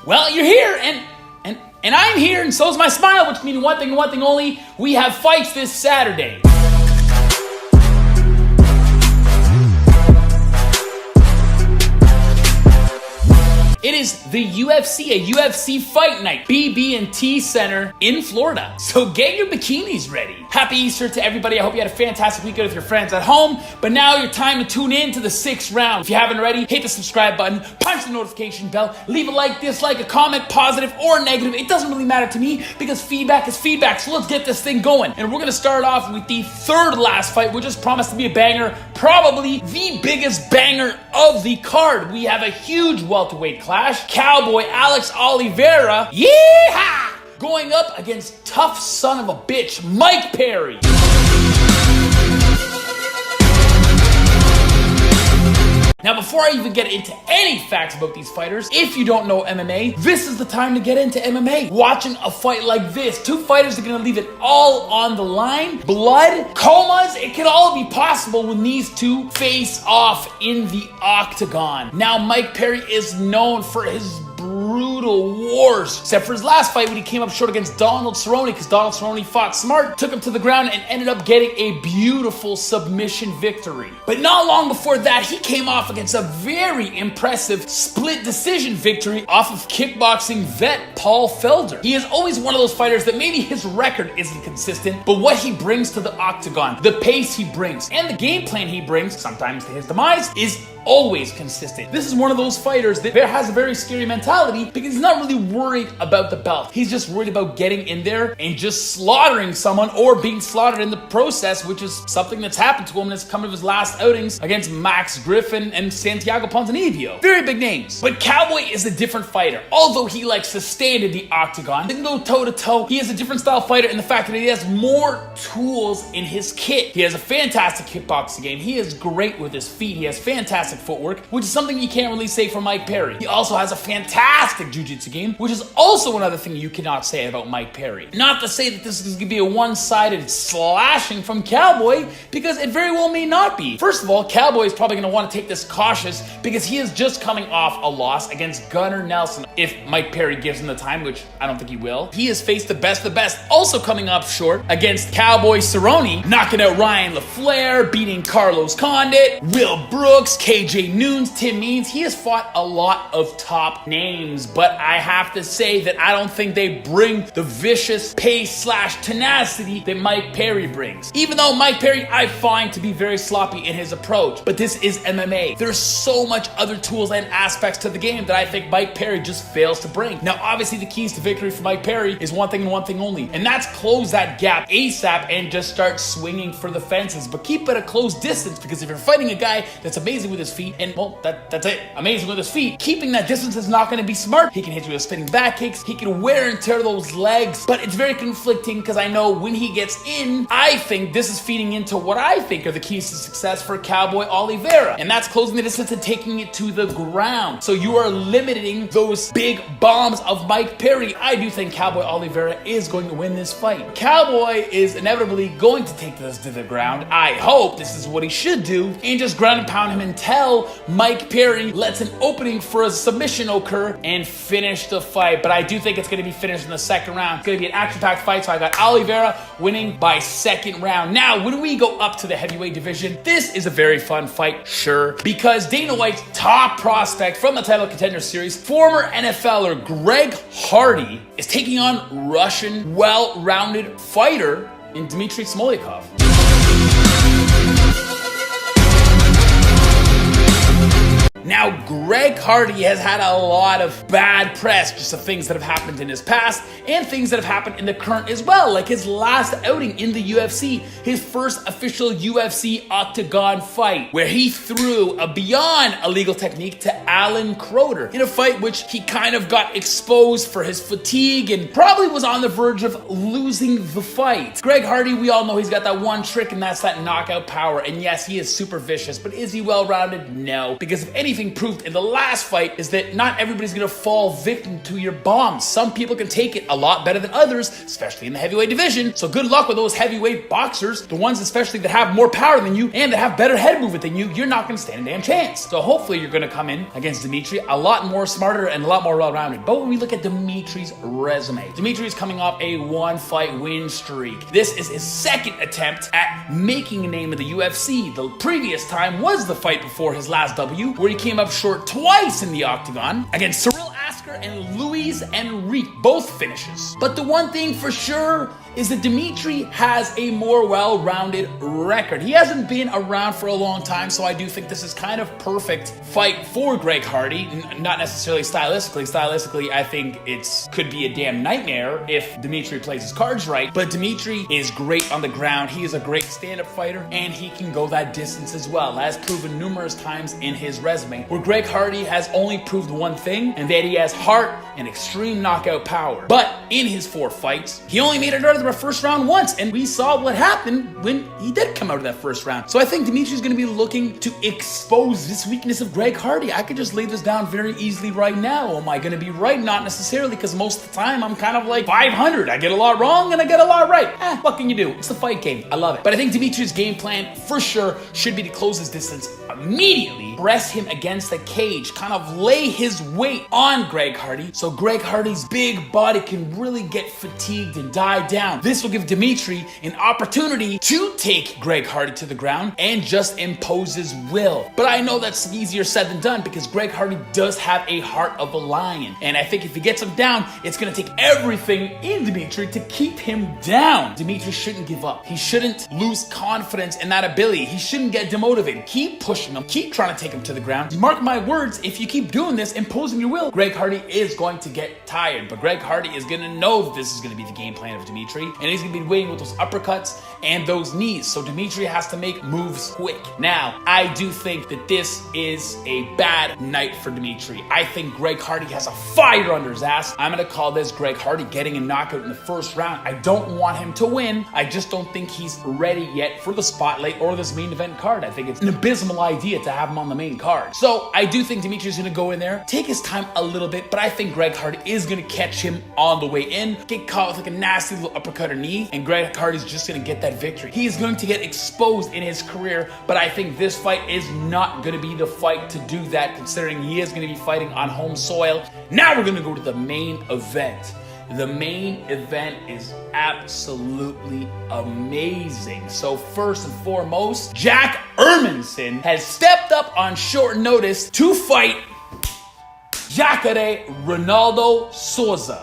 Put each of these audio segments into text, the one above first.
Well, you're here, and I'm here, and so's my smile, which means one thing and one thing only. We have fights this Saturday. It is the UFC, a UFC fight night, BB&T Center in Florida. So get your bikinis ready. Happy Easter to everybody. I hope you had a fantastic weekend with your friends at home. But now your time to tune in to the 6th round. If you haven't already, hit the subscribe button, punch the notification bell, leave a like, dislike, a comment, positive or negative. It doesn't really matter to me because feedback is feedback. So let's get this thing going. And we're going to start off with the third last fight, which is promised to be a banger, probably the biggest banger of the card. We have a huge welterweight clash. Cowboy Alex Oliveira, yeehaw, going up against tough son of a bitch Mike Perry. Now, before I even get into any facts about these fighters, if you don't know MMA, this is the time to get into MMA. Watching a fight like this, two fighters are gonna leave it all on the line. Blood, comas, it can all be possible when these two face off in the octagon. Now, Mike Perry is known for his brutal wars, except for his last fight when he came up short against Donald Cerrone, because Donald Cerrone fought smart, took him to the ground, and ended up getting a beautiful submission victory. But not long before that, he came off against a very impressive split decision victory off of kickboxing vet Paul Felder. He is always one of those fighters that maybe his record isn't consistent, but what he brings to the octagon, the pace he brings, and the game plan he brings, sometimes to his demise, is always consistent. This is one of those fighters that has a very scary mentality because he's not really worried about the belt. He's just worried about getting in there and just slaughtering someone or being slaughtered in the process, which is something that's happened to him and it's come to his last outings against Max Griffin and Santiago Ponzinibbio. Very big names. But Cowboy is a different fighter. Although he likes to stand in the octagon, he can go toe to toe. He is a different style fighter in the fact that he has more tools in his kit. He has a fantastic kickboxing game. He is great with his feet. He has fantastic footwork, which is something you can't really say for Mike Perry. He also has a fantastic jiu-jitsu game, which is also another thing you cannot say about Mike Perry. Not to say that this is going to be a one-sided slashing from Cowboy, because it very well may not be. First of all, Cowboy is probably going to want to take this cautious because he is just coming off a loss against Gunnar Nelson. If Mike Perry gives him the time, which I don't think he will, he has faced the best, also coming up short against Cowboy Cerrone, knocking out Ryan LaFleur, beating Carlos Condit, Will Brooks, KJ Noons, Tim Means. He has fought a lot of top names, but I have to say that I don't think they bring the vicious pace / tenacity that Mike Perry brings. Even though Mike Perry I find to be very sloppy in his approach, but this is MMA. There's so much other tools and aspects to the game that I think Mike Perry just fails to bring. Now, obviously the keys to victory for Mike Perry is one thing and one thing only, and that's close that gap ASAP and just start swinging for the fences, but keep it a close distance, because if you're fighting a guy that's amazing with his feet, and well, that's it, amazing with his feet, keeping that distance is not going to be smart. He can hit you with spinning back kicks, he can wear and tear those legs, but it's very conflicting because I know when he gets in, I think this is feeding into what I think are the keys to success for Cowboy Oliveira, and that's closing the distance and taking it to the ground. So you are limiting those big bombs of Mike Perry. I do think Cowboy Oliveira is going to win this fight. Cowboy is inevitably going to take this to the ground. I hope this is what he should do, and just ground and pound him until Mike Perry lets an opening for a submission occur and finish the fight. But I do think it's going to be finished in the second round. It's going to be an action-packed fight, so I got Oliveira winning by second round. Now, when we go up to the heavyweight division, this is a very fun fight, sure, because Dana White's top prospect from the Title Contender Series, former NFLer Greg Hardy, is taking on Russian well-rounded fighter in Dmitry Smolyakov. Now, Greg Hardy has had a lot of bad press, just of things that have happened in his past and things that have happened in the current as well, like his last outing in the UFC, his first official UFC octagon fight, where he threw a beyond illegal technique to Alan Croder in a fight which he kind of got exposed for his fatigue and probably was on the verge of losing the fight. Greg Hardy, we all know he's got that one trick, and that's that knockout power, and yes, he is super vicious, but is he well-rounded? No, because if any anything proved in the last fight is that not everybody's gonna fall victim to your bombs. Some people can take it a lot better than others, especially in the heavyweight division. So good luck with those heavyweight boxers, the ones especially that have more power than you and that have better head movement than you. You're not gonna stand a damn chance. So hopefully you're gonna come in against Dimitri a lot more smarter and a lot more well-rounded. But when we look at Dimitri's resume, Dimitri's coming off a 1-fight win streak. This is his second attempt at making a name in the UFC. The previous time was the fight before his last W, where he came up short twice in the octagon against Cyril Asker and Luis Enrique, both finishes. But the one thing for sure is that Dimitri has a more well-rounded record. He hasn't been around for a long time, so I do think this is kind of perfect fight for Greg Hardy. Not necessarily stylistically. Stylistically, I think it could be a damn nightmare if Dimitri plays his cards right. But Dimitri is great on the ground. He is a great stand-up fighter, and he can go that distance as well, as proven numerous times in his resume, where Greg Hardy has only proved one thing, and that he has heart and extreme knockout power. But in his 4 fights, he only made it out of the first round once, and we saw what happened when he did come out of that first round. So I think Dimitri's going to be looking to expose this weakness of Greg Hardy. I could just lay this down very easily right now. Am I going to be right? Not necessarily, because most of the time I'm kind of like 500. I get a lot wrong and I get a lot right. What can you do? It's the fight game. I love it. But I think Dimitri's game plan for sure should be to close his distance immediately, press him against the cage, kind of lay his weight on Greg Hardy, so Greg Hardy's big body can really get fatigued and die down. This will give Dimitri an opportunity to take Greg Hardy to the ground and just impose his will. But I know that's easier said than done, because Greg Hardy does have a heart of a lion. And I think if he gets him down, it's going to take everything in Dimitri to keep him down. Dimitri shouldn't give up. He shouldn't lose confidence in that ability. He shouldn't get demotivated. Keep pushing him. Keep trying to take him to the ground. Mark my words, if you keep doing this, imposing your will, Greg Hardy is going to get tired. But Greg Hardy is going to know that this is going to be the game plan of Dimitri, and he's going to be waiting with those uppercuts and those knees. So Dimitri has to make moves quick. Now, I do think that this is a bad night for Dimitri. I think Greg Hardy has a fire under his ass. I'm going to call this Greg Hardy getting a knockout in the first round. I don't want him to win. I just don't think he's ready yet for the spotlight or this main event card. I think it's an abysmal idea to have him on the main card. So I do think Dimitri's going to go in there, take his time a little bit, but I think Greg Hardy is going to catch him on the way in, get caught with like a nasty little uppercut or knee, and Greg Hardy's just going to get that victory. He is going to get exposed in his career, but I think this fight is not going to be the fight to do that, considering he is going to be fighting on home soil. Now we're going to go to the main event. The main event is absolutely amazing. So first and foremost, Jack Hermansson has stepped up on short notice to fight Jacare Ronaldo Souza.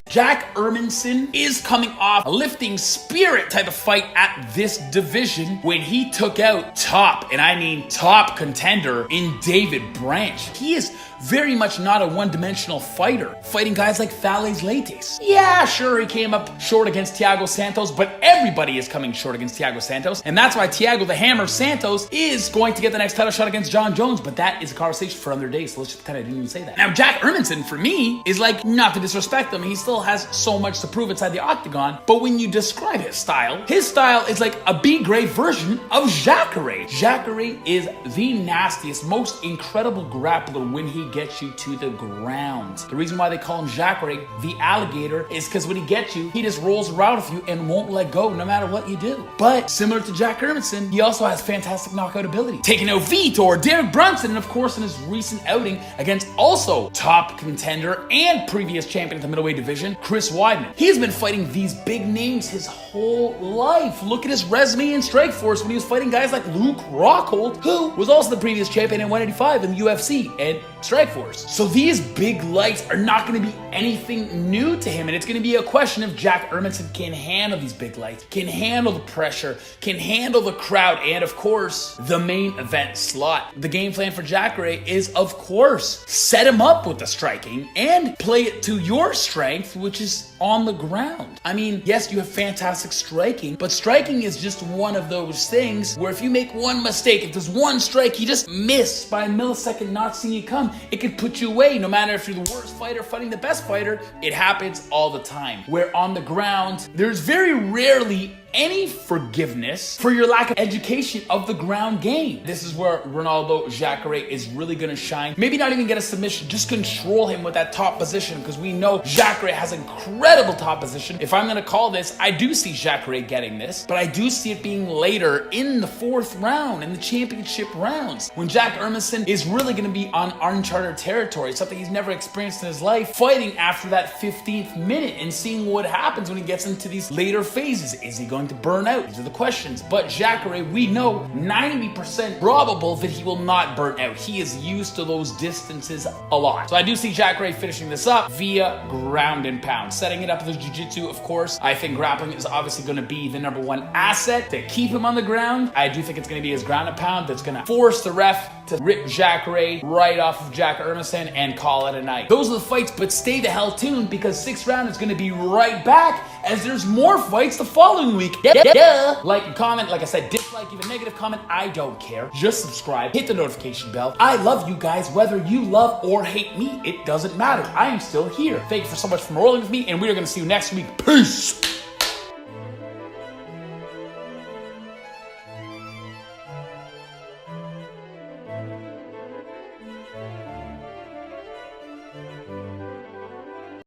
Jack Hermansson is coming off a lifting spirit type of fight at this division when he took out top, and I mean top contender in David Branch. He is very much not a one-dimensional fighter, fighting guys like Thales Leites. Yeah, sure, he came up short against Thiago Santos, but everybody is coming short against Thiago Santos, and that's why Thiago the Hammer Santos is going to get the next title shot against John Jones, but that is a conversation for another day, so let's just pretend I didn't even say that. Now, Jack Hermansson, for me, is like, not to disrespect him, he still has so much to prove inside the octagon, but when you describe his style is like a B-grade version of Jacare. Jacare is the nastiest, most incredible grappler when he gets you to the ground. The reason why they call him Jacare, the alligator, is because when he gets you, he just rolls around with you and won't let go no matter what you do. But similar to Jack Hermansson, he also has fantastic knockout ability, taking out Vitor, Derek Brunson, and of course in his recent outing against also top contender and previous champion of the middleweight division, Chris Weidman. He's been fighting these big names his whole life. Look at his resume in Strikeforce when he was fighting guys like Luke Rockhold, who was also the previous champion in 185 in the UFC and Strikeforce. So these big lights are not going to be anything new to him, and it's going to be a question if Jack Hermansson can handle these big lights, can handle the pressure, can handle the crowd, and of course, the main event slot. The game plan for Jacare is, of course, set him up with the striking and play it to your strength, which is on the ground. I mean, yes, you have fantastic striking, but striking is just one of those things where if you make one mistake, if there's one strike you just miss by a millisecond not seeing it come, it could put you away. No matter if you're the worst fighter fighting the best fighter, it happens all the time. Where on the ground, there's very rarely any forgiveness for your lack of education of the ground game. This is where Ronaldo Jacare is really going to shine. Maybe not even get a submission, just control him with that top position, because we know Jacare has incredible top position. If I'm going to call this, I do see Jacare getting this, but I do see it being later in the 4th round, in the championship rounds, when Jack Hermansson is really going to be on uncharted territory, something he's never experienced in his life, fighting after that 15th minute and seeing what happens when he gets into these later phases. Is he going to burn out? These are the questions. But Jacare, we know 90% probable that he will not burn out. He is used to those distances a lot. So I do see Jacare finishing this up via ground and pound. Setting it up with his jiu-jitsu, of course. I think grappling is obviously going to be the number one asset to keep him on the ground. I do think it's going to be his ground and pound that's going to force the ref to rip Jacare right off of Jack Hermansson and call it a night. Those are the fights, but stay the hell tuned, because 6th round is going to be right back as there's more fights the following week. Like and comment, like I said, dislike, even negative comment, I don't care. Just subscribe, hit the notification bell. I love you guys, whether you love or hate me, it doesn't matter. I am still here. Thank you so much for rolling with me, and we are going to see you next week. Peace!